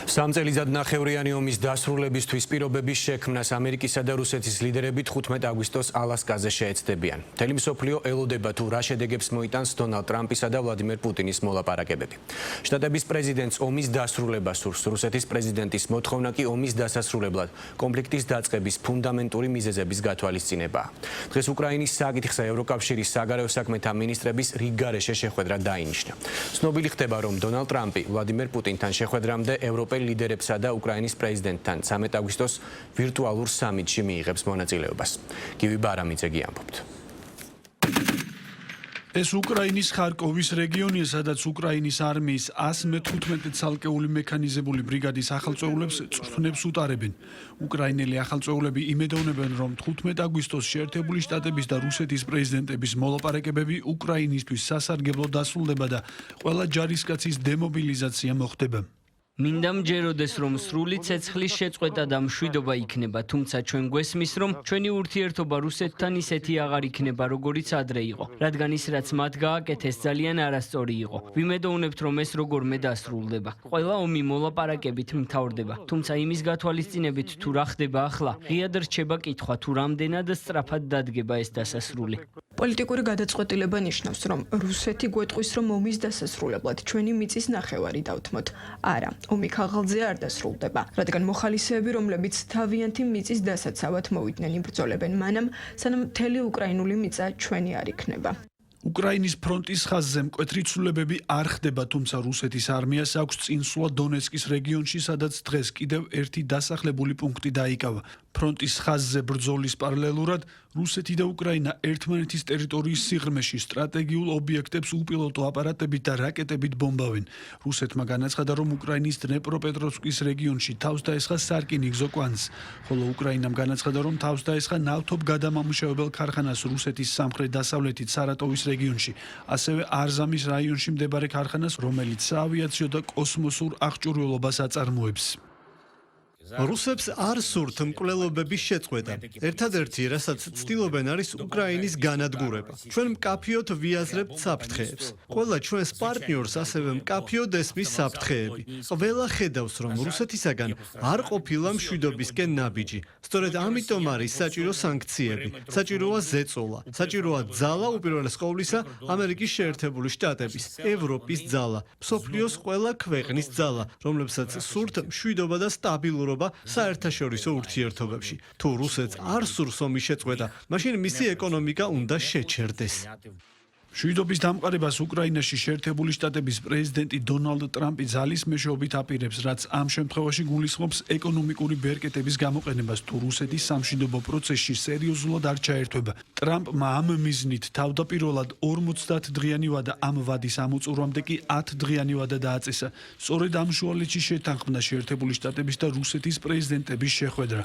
სამ წელიწად ნახევრიანი ომის დასრულებისთვის პირობების შექმნას ამერიკისა და რუსეთის ლიდერები 15 აგვისტოს ალასკაზე შეეცდებიან. მთელი მსოფლიო ელოდება თუ რა შედეგებს მოიტანს დონალდ ტრამპისა და ვლადიმერ პუტინის მოლაპარაკებები. შტატების პრეზიდენტს ომის დასრულებას სურს, რუსეთის პრეზიდენტის მოთხოვნა კი ომის დასასრულებლად კონფლიქტის დაწყების ფუნდამენტური მიზეზების გათვალისწინებაა. დღეს უკრაინის საკითხსა ევროკავშირის საგარეო საქმეთა მინისტრების რიგგარეშე შეხვედრა დაინიშნა. ცნობილი ხდება, რომ დონალდ ტრამპი ვლადიმერ პუტინთან შეხვედრამდე ევროპელ ლიდერებსა და უკრაინის პრეზიდენტთან 13 აგვისტოს ვირტუალურ სამიტში მიიღებს მონაწილეობას. გივი ბარამიძე ამბობთ. ეს უკრაინის ხარკოვის რეგიონია, სადაც უკრაინის არმიის 115 ცალკეული მექანიზებული ბრიგადის ახალწეულებს წვრთნებს უტარებენ. უკრაინელი ახალწეულები იმედოვნებენ, რომ 15 აგვისტოს შეერთებული შტატების და რუსეთის პრეზიდენტების მოლაპარაკებები უკრაინისთვის სასარგებლო დასრულდება და ყველა ჯარისკაცის დემობილიზაცია მოხდება. მინდა მჯეროდეს, რომ სრული ცეცხლის შეწყვეტა და მშვიდობა იქნება, თუმცა ჩვენ გვესმის, რომ ჩვენი ურთიერთობა რუსეთთან ისეთი აღარ იქნება, როგორიც ადრე იყო, რადგან ის, რაც მათ გააკეთეს, ძალიან არასწორი იყო. ვიმედოვნებთ, რომ ეს როგორმე დასრულდება. ყველა ომი მოლაპარაკებით მთავრდება, თუმცა იმის გათვალისწინებით თუ რა ხდება ახლა, ღიად რჩება კითხვა, თუ რამდენად სწრაფად დადგება ეს დასასრული. პოლიტიკური გადაწყვეტილება ნიშნავს, რომ რუსეთი გვეტყვის, რომ ომის დასასრულებლად ჩვენი მიწის ნახევარი დავთმოთ. არა, ომი ქაღალდზე არ დასრულდება, რადგან მოხალისეები, რომლებიც თავიანთი მიწის დასაცავად მოვიდნენ, იბრძოლებენ მანამ, სანამ მთელი უკრაინული მიწა ჩვენი არ იქნება. უკრაინის ფრონტის ხაზზე მკვეთრი ცვლილებები არ ხდება, თუმცა რუსეთის არმიას აქვს წინსვლა დონეცკის რეგიონში, სადაც დღეს კიდევ ერთი დასახლებული პუნქტი დაიკავა. ფრონტის ხაზზე ბრძოლის პარალელურად რუსეთი და უკრაინა ერთმანეთის ტერიტორიის სიღრმეში სტრატეგიულ ობიექტებს უპილოტო აპარატებით და რაკეტებით ბომბავენ. რუსეთმა განაცხადა, რომ უკრაინის დნეპროპეტროვსკის რეგიონში თავს დაესხა სარკინიგზო კვანძს, ხოლო უკრაინამ განაცხადა, რომ თავს დაესხა ნავთობ გადამამუშავებელ ქარხანას რუსეთის სამხრეთ-დასავლეთით სარატოვის რეგიონში, ასევე არზამის რაიონში მდებარე ქარხანას, რომელიც საავიაციო და კოსმოსურ აღჭურვილობას აწარმოებს. რუსებს არ სურთ მკვლელობების შეწყვეტა. ერთადერთი, რასაც ცდილობენ, არის უკრაინის განადგურება. ჩვენ მკაფიოდ ვიაზრებთ საფრთხეებს. ყველა ჩვენს პარტნიორს ასევე მკაფიოდ ესმის საფრთხეები. ყველა ხედავს, რომ რუსეთისაგან არ ყოფილა მშვიდობისკენ ნაბიჯი. სწორედ ამიტომ არის საჭირო სანქციები, საჭიროა ზეწოლა, საჭიროა ძალა, უპირველეს ყოვლისა, ამერიკის შეერთებული შტატების, ევროპის ძალა, მსოფლიოს ყველა ქვეყნის ძალა, რომლებსაც სურთ მშვიდობა და სტაბილურობა საერთაშორისო ურთიერთობებში. თუ რუსეთს არ სურს ომის შეწყვეტა, მაშინ მისი ეკონომიკა უნდა შეჩერდეს. მშვიდობის დამყარებას უკრაინაში შეერთებული შტატების პრეზიდენტი დონალდ ტრამპი ძალის მეშვეობით აპირებს, რაც ამ შემთხვევაში გულისხმობს ეკონომიკური ბერკეტების გამოყენებას, თუ რუსეთის სამშვიდობო პროცესში სერიოზულად არ ჩაერთვება. ტრამპმა ამ მიზნით თავდაპირველად 50 დღიანი ვადა, ამ ვადის ამოწურვამდე კი 10 დღიანი ვადა დააწესა. სწორედ ამ შუალედში შეთანხმდა შეერთებული შტატების და რუსეთის პრეზიდენტების შეხვედრა.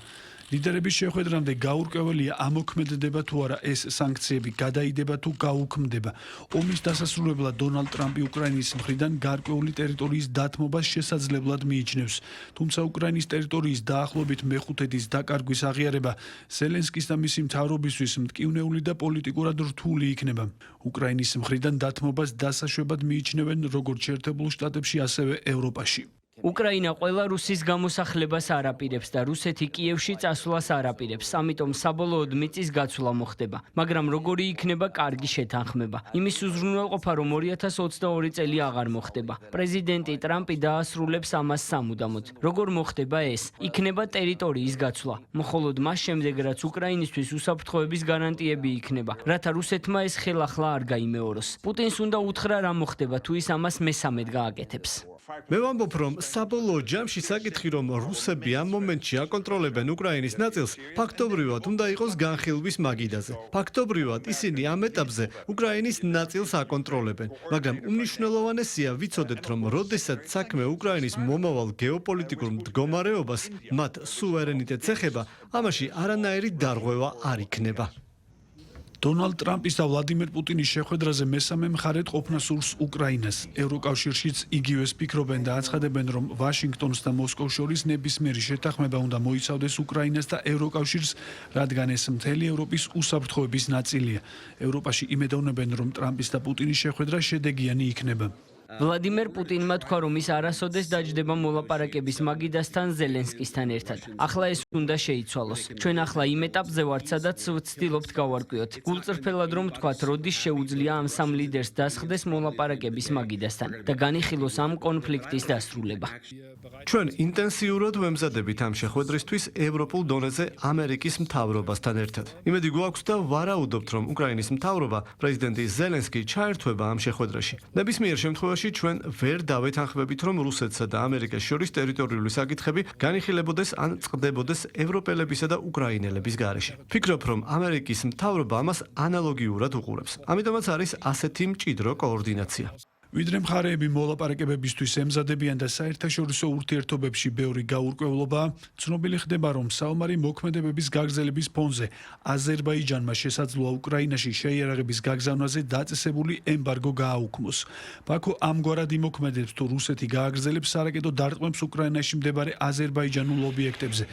ლიდერების შეხვედრამდე გაურკვეველია, ამოქმედდება თუ არა ეს სანქციები, გადაიდება თუ გაუქმდება. ომის დასასრულებლად დონალდ ტრამპი უკრაინის მხრიდან გარკვეული ტერიტორიის დათმობას შესაძლებლად მიიჩნევს. თუმცა უკრაინის ტერიტორიის დაახლოებით მეხუთედის დაკარგვის აღიარება ზელენსკის და მისი მთავრობისთვის მტკივნეული და პოლიტიკურად რთული იქნება. უკრაინის მხრიდან დათმობას დასაშვებად მიიჩნევენ როგორც შეერთებულ შტატებში, ასევე ევროპაში. უკრაინა ყველა რუსის გამოსახლებას არ აპირებს და რუსეთი კიევში წასვლას არ აპირებს, ამიტომ საბოლოოდ მიწის გაცვლა მოხდება. მაგრამ როგორი იქნება კარგი შეთანხმება? იმის უზრუნველყოფა, რომ 2022 წელი აღარ მოხდება. პრეზიდენტი ტრამპი დაასრულებს ამას სამუდამოდ. როგორ მოხდება ეს? იქნება ტერიტორიის გაცვლა. მხოლოდ მას შემდეგ, რაც უკრაინისთვის უსაფრთხოების გარანტიები იქნება, რათა რუსეთმა ეს ხელახლა არ გაიმეოროს. პუტინს უნდა უთხრა, რა მოხდება, თუ ის ამას მესამედ გააკეთებს. მე ვამბობ, რომ საბოლოო ჯამში საკითხი, რომ რუსები ამ მომენტში აკონტროლებენ უკრაინის ნაწილს, ფაქტობრივად უნდა იყოს განხილვის მაგიდაზე. ფაქტობრივად ისინი ამ ეტაპზე უკრაინის ნაწილს აკონტროლებენ, მაგრამ უმნიშვნელოვანესია ვიცოდეთ, რომ როდესაც საქმე უკრაინის მომავალ გეოპოლიტიკურ მდგომარეობას, მათ სუვერენიტეტს ეხება, ამაში არანაირი დარღვევა არ იქნება. დონალდ ტრამპის და ვლადიმერ პუტინის შეხვედრაზე მესამე მხარედ ყოფნა სურს უკრაინას. ევროკავშირშიც იგივეს ფიქრობენ და აცხადებენ, რომ ვაშინგტონს და მოსკოვს შორის ნებისმიერი შეთანხმება უნდა მოიცავდეს უკრაინას და ევროკავშირს, რადგან ეს მთელი ევროპის უსაფრთხოების ნაწილია. ევროპაში იმედოვნებენ, რომ ტრამპის და პუტინის შეხვედრა შედეგიანი იქნება. ვლადიმერ პუტინმა თქვა, რომ ის არასოდეს დაჯდება მოლაპარაკების მაგიდასთან ზელენსკისთან ერთად. ახლა ეს უნდა შეიცვალოს. ჩვენ ახლა იმ ეტაპზე ვართ, სადაც ვცდილობთ გავარკვიოთ. გულწრფელად რომ ვთქვათ, როდის შეუძლია ამ სამ ლიდერს დასხდეს მოლაპარაკების მაგიდასთან და განიხილოს ამ კონფლიქტის დასრულება. ჩვენ ინტენსიურად ვემზადებით ამ შეხვედრისთვის ევროპულ დონეზე ამერიკის მთავრობასთან ერთად. იმედი გვაქვს და ვარაუდობთ, რომ უკრაინის მთავრობა პრეზიდენტი ზელენსკი ჩაერთვება ამ შეხვედრაში. ნებისმიერ შემთხვევაში ჩვენ ვერ დავეთანხმებით, რომ რუსეთსა და ამერიკას შორის ტერიტორიული საკითხები განიხილებოდეს ან წყდებოდეს ევროპელებისა და უკრაინელების გარეშე. ვფიქრობ, რომ ამერიკის მთავრობა ამას ანალოგიურად უყურებს. ამიტომაც არის ასეთი მჭიდრო კოორდინაცია. ვიდრე მხარეები მოლაპარაკებებისთვის ემზადებიან და საერთაშორისო ურთიერთობებში ბევრი გაურკვევლობა, ცნობილი ხდება, რომ საომარი მოქმედებების გაგრძელების ფონზე აზერბაიჯანმა შესაძლოა უკრაინაში შეიარაღების გაგზავნაზე დაწესებული ემბარგო გააუქმოს. ბაქო ამგვარად იმოქმედებს, თუ რუსეთი გააგრძელებს სარაკეტო დარტყმებს უკრაინაში მდებარე აზერბაიჯანულ ობიექტებზე.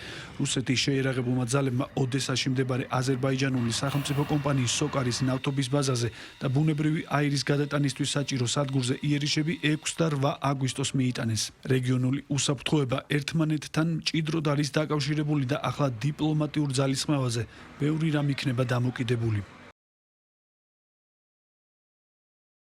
რუსეთის შეიარაღებულმა ძალებმა ოდესაში მდებარე აზერბაიჯანული სახელმწიფო კომპანიის სოკარის ნავთობის ბაზაზე და ბუნებრივი აირის გადატანისთვის საჭირო სადგურზე იერიშები 6 და 8 აგვისტოს მიიტანეს. რეგიონული უსაფრთხოება ერთმანეთთან მჭიდროდ არის დაკავშირებული და ახლა დიპლომატიურ ძალისხმევაზე ბევრი რამ იქნება დამოკიდებული.